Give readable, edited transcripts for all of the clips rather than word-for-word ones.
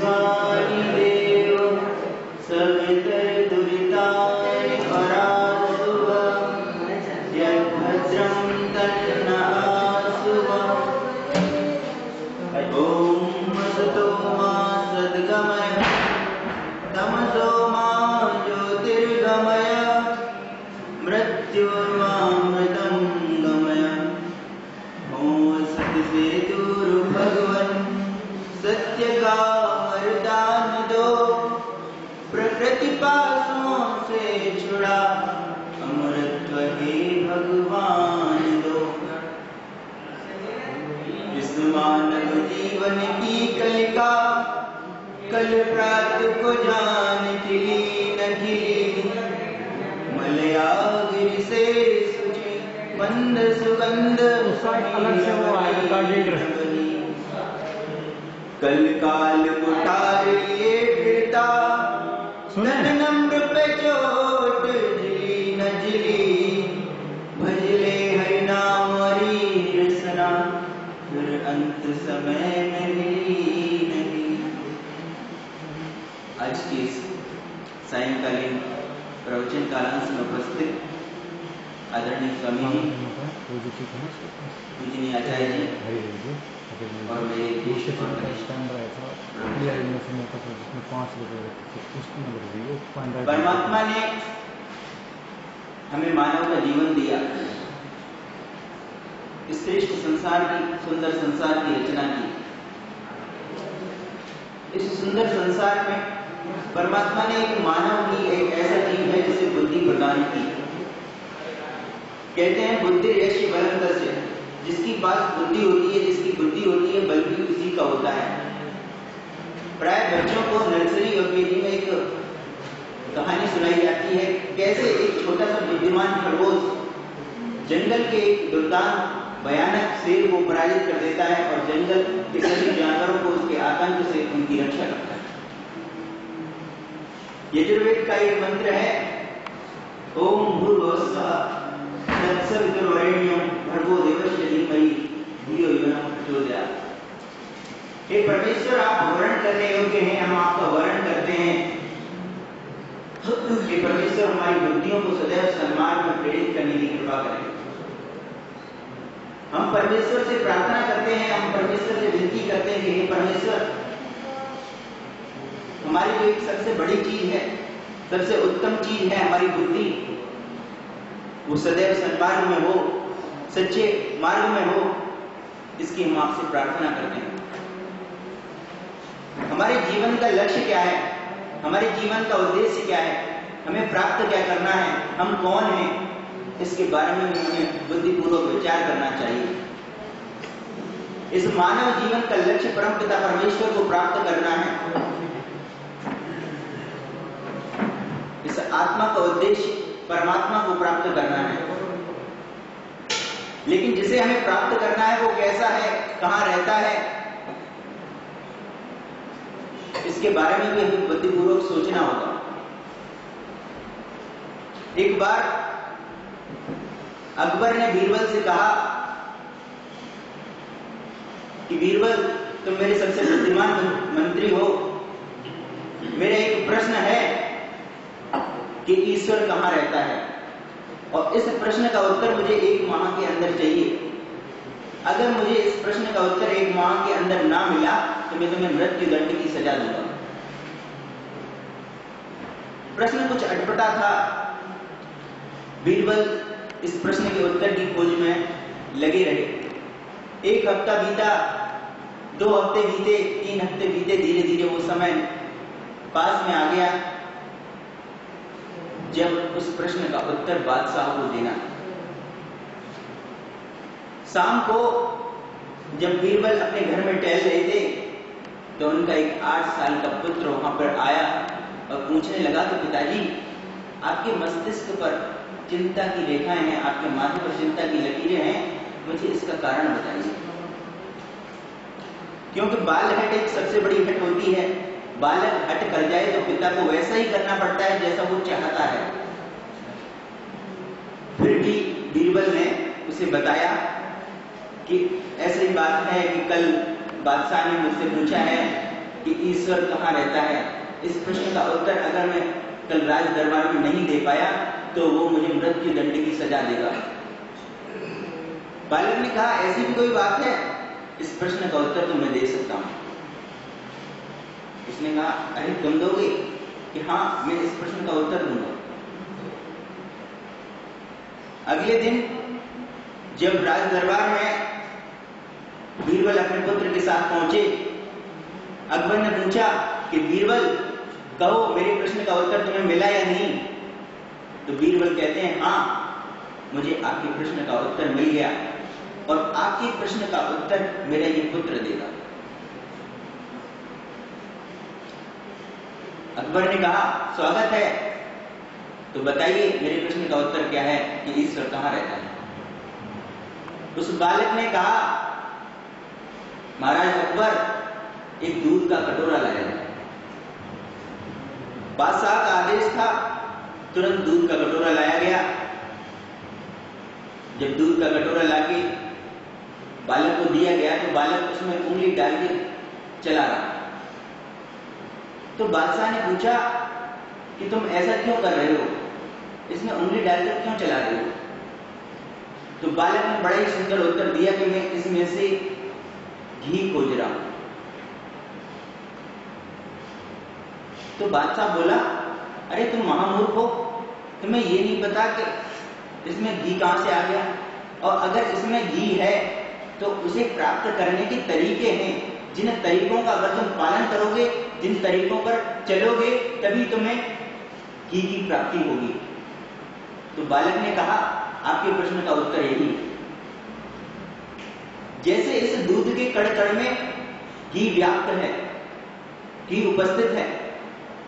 स्वामी देव सवितर दुरितानि पराशुभं यद्भद्रं तन्नःशुभम् ॐ असतो मा सद्गमय तमसो मा ज्योतिर्गमय मृत्योर्मामृतं गमय ॐ सत्यसेतुर्भगवन् सत्य का वरदान दो प्रकृति पासों से छुड़ा अमृतत्व हे भगवान दो। इस मानव जीवन की कलिका कल प्रात को जान खिली न खिली मलयागिरि से सुची मंद सुगंध कल काल कुठार लिए फिरता तन नम्र पे चोट झिली न झिली भजले हरि नाम हरि रसना फिर अंत समय में मिली नहीं। आज के सायंकालीन प्रवचन कालांश में उपस्थित आदरणीय स्वामी जी, पूजनीय आचार्य जी और मेरे देश परमात्मा ने हमें मानव का जीवन दिया, श्रेष्ठ संसार की सुंदर संसार की रचना की। इस सुंदर संसार में परमात्मा ने एक मानव की एक ऐसा जीव है जिसे बुद्धि प्रदान की। कहते हैं बुद्धि यश बलंदस्य, जिसकी पास बुद्धि होती है, जिसकी बुद्धि होती है, बल भी उसी का होता है। प्राय बच्चों को नर्सरी और केजी में एक कहानी सुनाई जाती है, कैसे एक छोटा सा बुद्धिमान खरगोश जंगल के एक दुर्दांत भयानक शेर को पराजित कर देता है और जंगल के सभी जानवरों को उसके आतंक से उनकी रक्षा करता है। यजुर्वेद का एक मंत्र है, ओम भूर्भुवस्सुः तत्सवितुर्वरेण्यं भर्गो देवस्य धीमहि धियो यो न प्रचोदयात्। हे परमेश्वर, आप वर्ण करने योग्य हैं, हम आपका वर्ण करते हैं। हे परमेश्वर, हमारी बुद्धियों को सदैव सन्मार्ग में प्रेरित करने की कृपा करें। हम परमेश्वर से प्रार्थना करते हैं, हम परमेश्वर से विनती करते हैं कि हे परमेश्वर, हमारी जो एक सबसे बड़ी चीज है, सबसे उत्तम चीज है हमारी बुद्धि, वो सदैव सन्मार्ग में हो, सच्चे मार्ग में हो, इसकी हम आपसे प्रार्थना करते हैं। हमारे जीवन का लक्ष्य क्या है, हमारे जीवन का उद्देश्य क्या है, हमें प्राप्त क्या करना है, हम कौन हैं, इसके बारे में हमें बुद्धिपूर्वक विचार करना चाहिए। इस मानव जीवन का लक्ष्य परमपिता परमेश्वर को प्राप्त करना है। इस आत्मा का उद्देश्य परमात्मा को प्राप्त करना है। लेकिन जिसे हमें प्राप्त करना है वो कैसा है, कहां रहता है, इसके बारे में भी हमें बुद्धिपूर्वक सोचना होगा। एक बार अकबर ने बीरबल से कहा कि बीरबल, तुम मेरे सबसे बुद्धिमान मंत्री हो, मेरा एक प्रश्न है कि ईश्वर कहां रहता है, और इस प्रश्न का उत्तर मुझे 1 माह के अंदर चाहिए। अगर मुझे इस प्रश्न का उत्तर 1 माह के अंदर ना मिला तो मैं तुम्हें मृत्यु दंड की सजा दूंगा। प्रश्न कुछ अटपटा था। बीरबल इस प्रश्न के उत्तर की खोज में लगे रहे। 1 हफ्ता बीता, 2 हफ्ते बीते, 3 हफ्ते बीते, धीरे धीरे वो समय पास में आ गया जब उस प्रश्न का उत्तर बादशाह को देना। शाम को जब बीरबल अपने घर में टहल रहे थे तो उनका एक 8 साल का पुत्र वहां पर आया और पूछने लगा कि पिताजी, आपके मस्तिष्क पर चिंता की रेखाएं हैं, आपके माथे पर चिंता की लकीरें हैं, मुझे इसका कारण बताइए। क्योंकि बाल हट एक सबसे बड़ी हट होती है। बालक हट कर जाए तो पिता को वैसा ही करना पड़ता है जैसा वो चाहता है। फिर भी बीरबल ने उसे बताया कि ऐसी बात है कि कल बादशाह ने मुझसे पूछा है कि ईश्वर कहाँ रहता है, इस प्रश्न का उत्तर अगर मैं कल राज दरबार में नहीं दे पाया तो वो मुझे मृत्यु दंड की सजा देगा। बालक ने कहा, ऐसी भी कोई बात है, इस प्रश्न का उत्तर तो मैं दे सकता हूं। उसने कहा, अरे तुम दोगे? कि हाँ, मैं इस प्रश्न का उत्तर दूंगा। अगले दिन जब राज दरबार में बीरबल अपने पुत्र के साथ पहुंचे, अकबर ने पूछा कि बीरबल कहो, मेरे प्रश्न का उत्तर तुम्हें मिला या नहीं? तो बीरबल कहते हैं, हाँ, मुझे आपके प्रश्न का उत्तर मिल गया और आपके प्रश्न का उत्तर मेरा ये पुत्र देगा। अकबर ने कहा, स्वागत है, तो बताइए मेरे प्रश्न का उत्तर क्या है कि ईश्वर कहाँ रहता है? उस बालक ने कहा, महाराज अकबर, एक दूध का कटोरा लाया जाए। बादशाह का आदेश था, तुरंत दूध का कटोरा लाया गया। जब दूध का कटोरा लाके बालक को दिया गया तो बालक उसमें उंगली डाल के चला रहा। तो बादशाह ने पूछा कि तुम ऐसा क्यों कर रहे हो, इसमें उंगली डालकर क्यों चला रहे हो? तो बालक ने बड़ा ही सुंदर उत्तर दिया कि मैं इसमें से घी खोज रहा हूं। तो बादशाह बोला, अरे तुम महामूर्ख हो, तुम्हें ये नहीं पता कि इसमें घी कहां से आ गया? और अगर इसमें घी है तो उसे प्राप्त करने के तरीके हैं, जिन तरीकों का अगर तुम पालन करोगे, जिन तरीकों पर चलोगे, तभी तुम्हें घी की प्राप्ति होगी। तो बालक ने कहा, आपके प्रश्न का उत्तर यही है। जैसे इस दूध के कण-कण में घी व्याप्त है, घी उपस्थित है,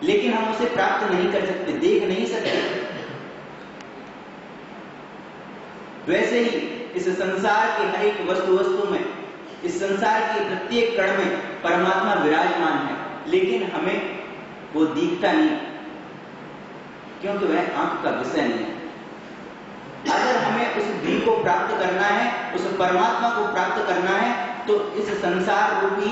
लेकिन हम उसे प्राप्त नहीं कर सकते, देख नहीं सकते, वैसे ही इस संसार के हर एक वस्तु में, इस संसार के प्रत्येक कण में परमात्मा विराजमान है, लेकिन हमें वो दिखता नहीं, क्योंकि वह आंख का विषय नहीं है। अगर हमें उस घी को प्राप्त करना है, उस परमात्मा को प्राप्त करना है, तो इस संसार रूपी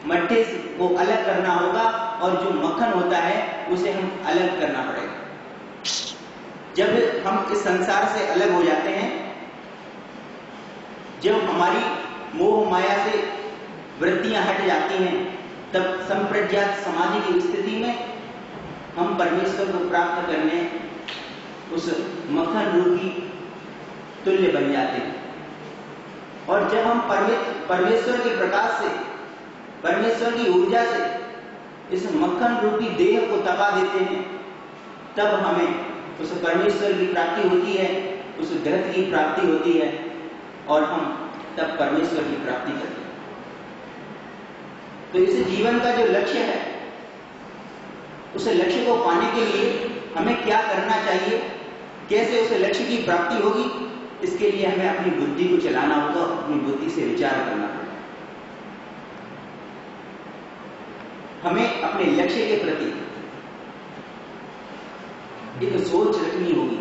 मट्ठे को अलग करना होगा और जो मक्खन होता है उसे हम अलग करना पड़ेगा। जब हम इस संसार से अलग हो जाते हैं, जब हमारी मोह माया से वृत्तियां हट जाती हैं, तब संप्रज्ञात समाधि की स्थिति में हम परमेश्वर को प्राप्त करने उस मक्खन रूपी तुल्य बन जाते हैं। और जब हम परमेश्वर के प्रकाश से, परमेश्वर की ऊर्जा से इस मक्खन रूपी देह को तपा देते हैं, तब हमें उस परमेश्वर की प्राप्ति होती है, उस ग्रंथ की प्राप्ति होती है और हम तब परमेश्वर की प्राप्ति करते हैं। तो इस जीवन का जो लक्ष्य है, उस लक्ष्य को पाने के लिए हमें क्या करना चाहिए, कैसे उस लक्ष्य की प्राप्ति होगी, इसके लिए हमें अपनी बुद्धि को चलाना होगा, अपनी बुद्धि से विचार करना होगा। हमें अपने लक्ष्य के प्रति एक सोच रखनी होगी।